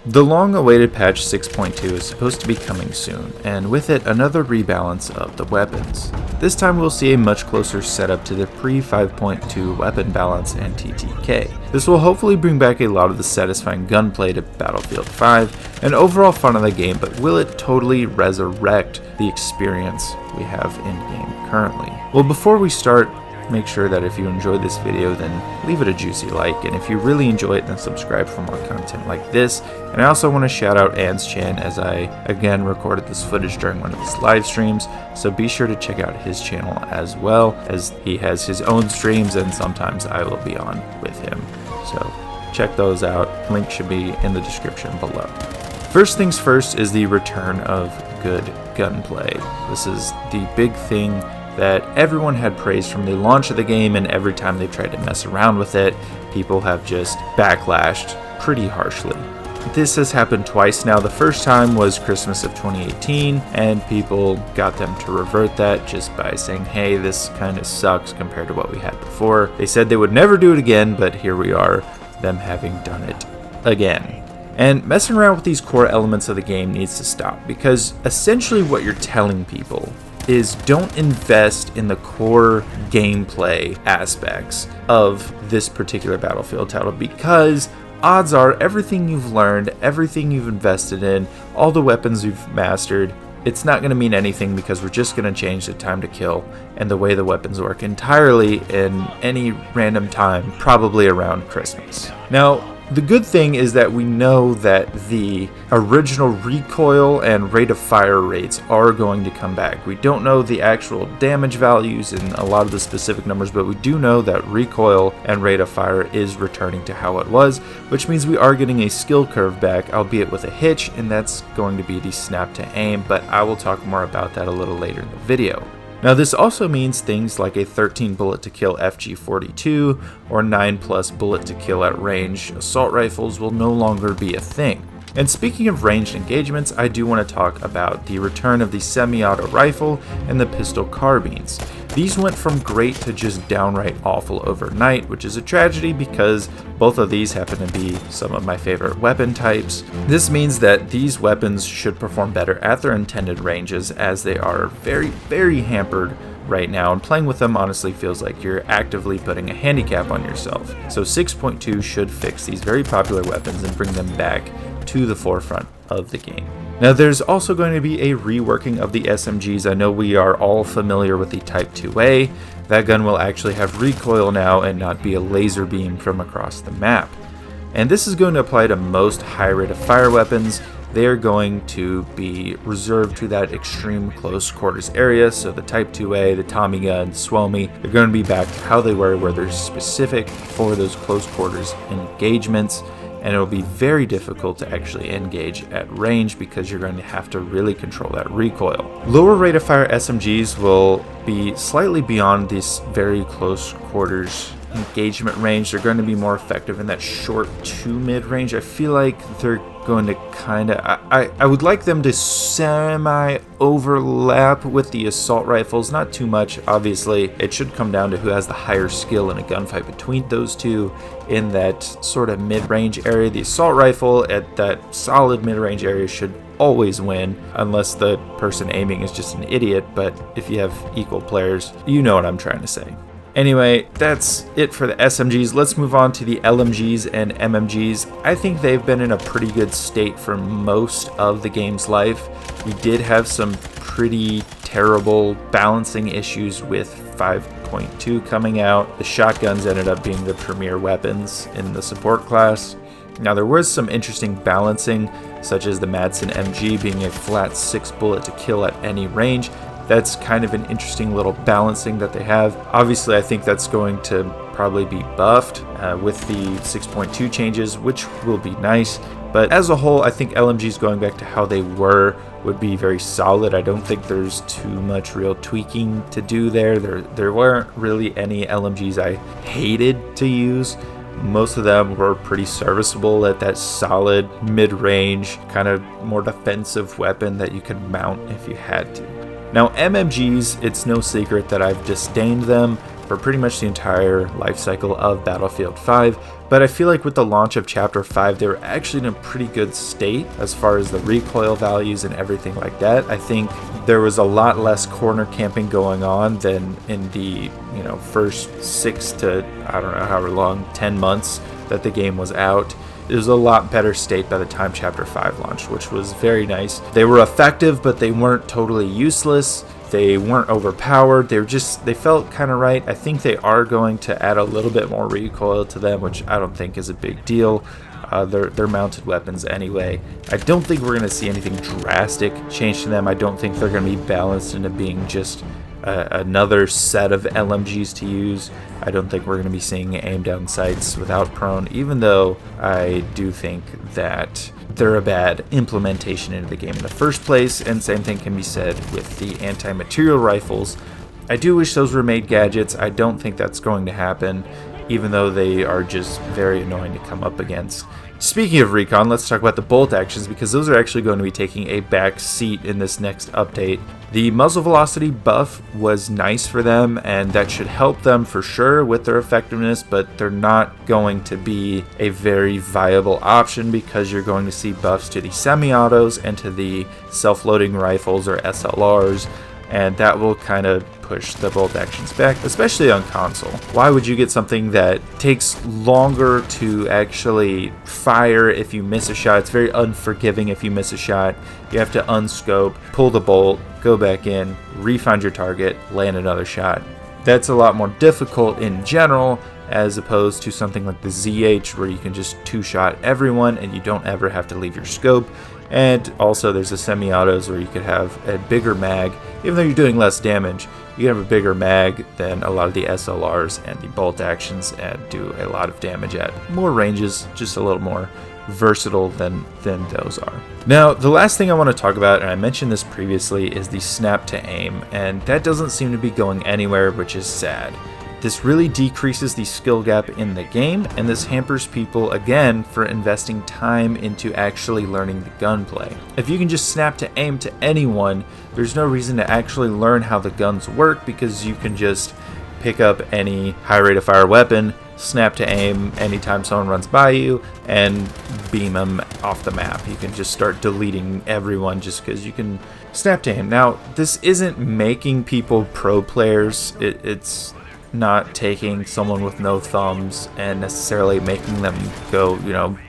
The long-awaited patch 6.2 is supposed to be coming soon, and with it another rebalance of the weapons. This time we'll see a much closer setup to the pre-5.2 weapon balance and TTK. This will hopefully bring back a lot of the satisfying gunplay to Battlefield 5 and overall fun of the game, but will it totally resurrect the experience we have in-game currently? Well, before we start, make sure that if you enjoyed this video, then leave it a juicy like, and if you really enjoy it, then subscribe for more content like this. And I also want to shout out An's Chan, as I again recorded this footage during one of his live streams, so be sure to check out his channel as well, as he has his own streams and sometimes I will be on with him. So check those out, link should be in the description below. First things first is the return of good gunplay. This is the big thing that everyone had praised from the launch of the game, and every time they've tried to mess around with it, people have just backlashed pretty harshly. This has happened twice now. The first time was Christmas of 2018, and people got them to revert that just by saying, hey, this kind of sucks compared to what we had before. They said they would never do it again, but here we are, them having done it again. And messing around with these core elements of the game needs to stop, because essentially what you're telling people is don't invest in the core gameplay aspects of this particular Battlefield title, because odds are everything you've learned, everything you've invested in, all the weapons you've mastered, it's not going to mean anything, because we're just going to change the time to kill and the way the weapons work entirely in any random time, probably around Christmas. Now, the good thing is that we know that the original recoil and rate of fire rates are going to come back. We don't know the actual damage values and a lot of the specific numbers, but we do know that recoil and rate of fire is returning to how it was, which means we are getting a skill curve back, albeit with a hitch, and that's going to be the snap to aim, but I will talk more about that a little later in the video. Now, this also means things like a 13 bullet to kill FG42 or 9+ bullet to kill at range assault rifles will no longer be a thing. And speaking of ranged engagements, I do want to talk about the return of the semi-auto rifle and the pistol carbines. These went from great to just downright awful overnight, which is a tragedy because both of these happen to be some of my favorite weapon types. This means that these weapons should perform better at their intended ranges, as they are very, very hampered right now, and playing with them honestly feels like you're actively putting a handicap on yourself. So 6.2 should fix these very popular weapons and bring them back to the forefront of the game. Now, there's also going to be a reworking of the SMGs. I know we are all familiar with the Type 2A. That gun will actually have recoil now and not be a laser beam from across the map. And this is going to apply to most high rate of fire weapons. They are going to be reserved to that extreme close quarters area. So the Type 2A, the Tommy gun, Swomey, they're going to be back to how they were, where they're specific for those close quarters engagements. And it'll be very difficult to actually engage at range because you're going to have to really control that recoil. Lower rate of fire SMGs will be slightly beyond this very close quarters engagement range. They're going to be more effective in that short to mid range. I feel like they're going to kind of, I would like them to semi overlap with the assault rifles, not too much. Obviously, it should come down to who has the higher skill in a gunfight between those two in that sort of mid-range area. The assault rifle at that solid mid-range area should always win, unless the person aiming is just an idiot, but if you have equal players, you know what I'm trying to say. Anyway, that's it for the SMGs. Let's move on to the LMGs and MMGs. I think they've been in a pretty good state for most of the game's life. We did have some pretty terrible balancing issues with 5.2 coming out. The shotguns ended up being the premier weapons in the support class. Now, there was some interesting balancing, such as the Madsen MG being a flat 6 bullet to kill at any range. That's kind of an interesting little balancing that they have. Obviously, I think that's going to probably be buffed with the 6.2 changes, which will be nice. But as a whole, I think LMGs going back to how they were would be very solid. I don't think there's too much real tweaking to do there. There weren't really any LMGs I hated to use. Most of them were pretty serviceable at that solid mid-range, kind of more defensive weapon that you could mount if you had to. Now, MMGs, it's no secret that I've disdained them for pretty much the entire life cycle of Battlefield 5. But I feel like with the launch of Chapter 5, they were actually in a pretty good state as far as the recoil values and everything like that. I think there was a lot less corner camping going on than in the first 6 to, I don't know, however long, 10 months that the game was out. It was a lot better state by the time Chapter 5 launched, which was very nice. They were effective, but they weren't totally useless. They weren't overpowered. They felt kind of right. I think they are going to add a little bit more recoil to them, which I don't think is a big deal. They're mounted weapons anyway. I don't think we're going to see anything drastic change to them. I don't think they're going to be balanced into being just another set of LMGs to use. I don't think we're going to be seeing aim down sights without prone, even though I do think that they're a bad implementation into the game in the first place, and same thing can be said with the anti-material rifles. I do wish those were made gadgets. I don't think that's going to happen, even though they are just very annoying to come up against. Speaking of recon, let's talk about the bolt actions, because those are actually going to be taking a back seat in this next update. The muzzle velocity buff was nice for them, and that should help them for sure with their effectiveness, but they're not going to be a very viable option because you're going to see buffs to the semi-autos and to the self-loading rifles or SLRs, and that will kind of push the bolt actions back, especially on console. Why would you get something that takes longer to actually fire if you miss a shot? It's very unforgiving if you miss a shot. You have to unscope, pull the bolt, go back in, re-find your target, land another shot. That's a lot more difficult in general, as opposed to something like the ZH where you can just two-shot everyone and you don't ever have to leave your scope. And also there's the semi-autos where you could have a bigger mag. Even though you're doing less damage, you can have a bigger mag than a lot of the SLRs and the bolt actions and do a lot of damage at more ranges, just a little more versatile than those are. Now, the last thing I want to talk about, and I mentioned this previously, is the snap to aim, and that doesn't seem to be going anywhere, which is sad. This really decreases the skill gap in the game, and this hampers people again for investing time into actually learning the gunplay. If you can just snap to aim to anyone, there's no reason to actually learn how the guns work, because you can just pick up any high rate of fire weapon, snap to aim anytime someone runs by you, and beam them off the map. You can just start deleting everyone just because you can snap to aim. Now, this isn't making people pro players. It's not taking someone with no thumbs and necessarily making them go,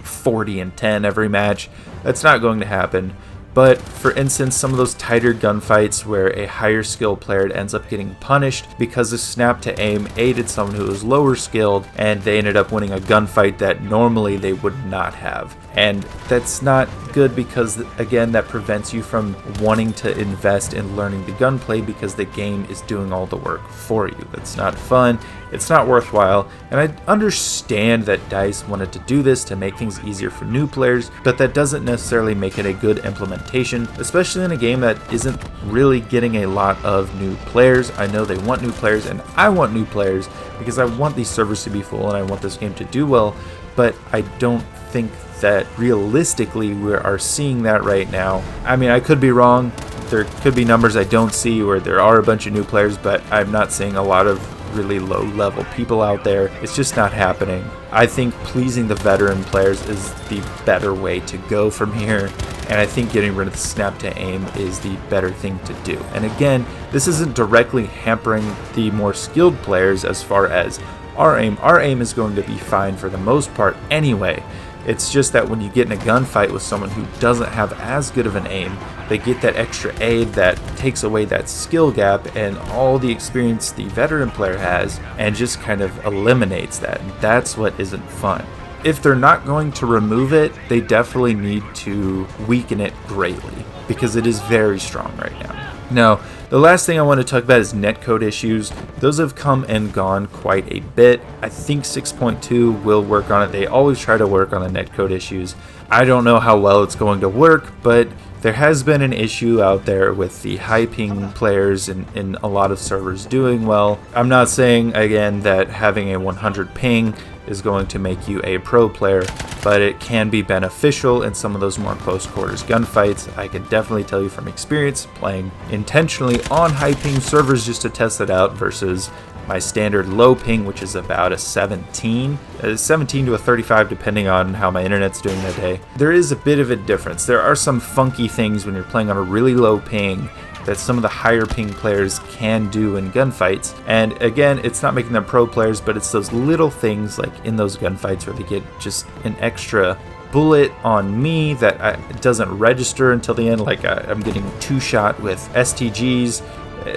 40 and 10 every match. That's not going to happen. But for instance, some of those tighter gunfights where a higher skilled player ends up getting punished because the snap to aim aided someone who was lower skilled, and they ended up winning a gunfight that normally they would not have. And that's not good because, again, that prevents you from wanting to invest in learning the gunplay because the game is doing all the work for you. That's not fun. It's not worthwhile. And I understand that DICE wanted to do this to make things easier for new players, but that doesn't necessarily make it a good implementation, especially in a game that isn't really getting a lot of new players. I know they want new players, and I want new players because I want these servers to be full and I want this game to do well, but I don't think that realistically we are seeing that right now. I mean, I could be wrong. There could be numbers I don't see where there are a bunch of new players, but I'm not seeing a lot of really low level people out there. It's just not happening. I think pleasing the veteran players is the better way to go from here, and I think getting rid of the snap to aim is the better thing to do. And again, this isn't directly hampering the more skilled players as far as our aim. Our aim is going to be fine for the most part anyway. It's just that when you get in a gunfight with someone who doesn't have as good of an aim, they get that extra aid that takes away that skill gap and all the experience the veteran player has, and just kind of eliminates that. And that's what isn't fun. If they're not going to remove it, they definitely need to weaken it greatly, because it is very strong right now. Now, the last thing I want to talk about is netcode issues. Those have come and gone quite a bit. I think 6.2 will work on it. They always try to work on the netcode issues. I don't know how well it's going to work, but there has been an issue out there with the high ping players in a lot of servers doing well. I'm not saying, again, that having a 100 ping is going to make you a pro player, but it can be beneficial in some of those more close quarters gunfights. I can definitely tell you from experience playing intentionally on high ping servers just to test it out versus my standard low ping, which is about a 17 to a 35 depending on how my internet's doing that day. There is a bit of a difference. There are some funky things when you're playing on a really low ping that some of the higher ping players can do in gunfights. And again, it's not making them pro players, but it's those little things like in those gunfights where they get just an extra bullet on me that doesn't register until the end. Like I'm getting 2-shot with STGs,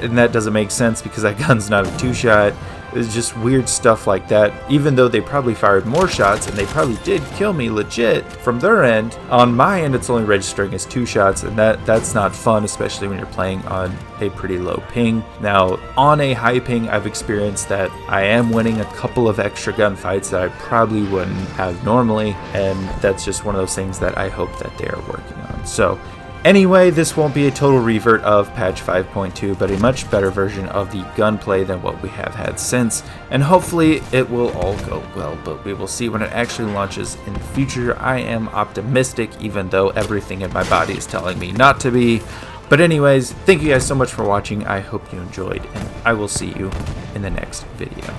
and that doesn't make sense because that gun's not a 2-shot. It's just weird stuff like that. Even though they probably fired more shots and they probably did kill me legit from their end, on my end it's only registering as 2 shots, and that's not fun, especially when you're playing on a pretty low ping. Now on a high ping, I've experienced that I am winning a couple of extra gunfights that I probably wouldn't have normally, and that's just one of those things that I hope that they are working on. So anyway, this won't be a total revert of patch 5.2, but a much better version of the gunplay than what we have had since, and hopefully it will all go well, but we will see when it actually launches in the future. I am optimistic, even though everything in my body is telling me not to be. But anyways, thank you guys so much for watching. I hope you enjoyed, and I will see you in the next video.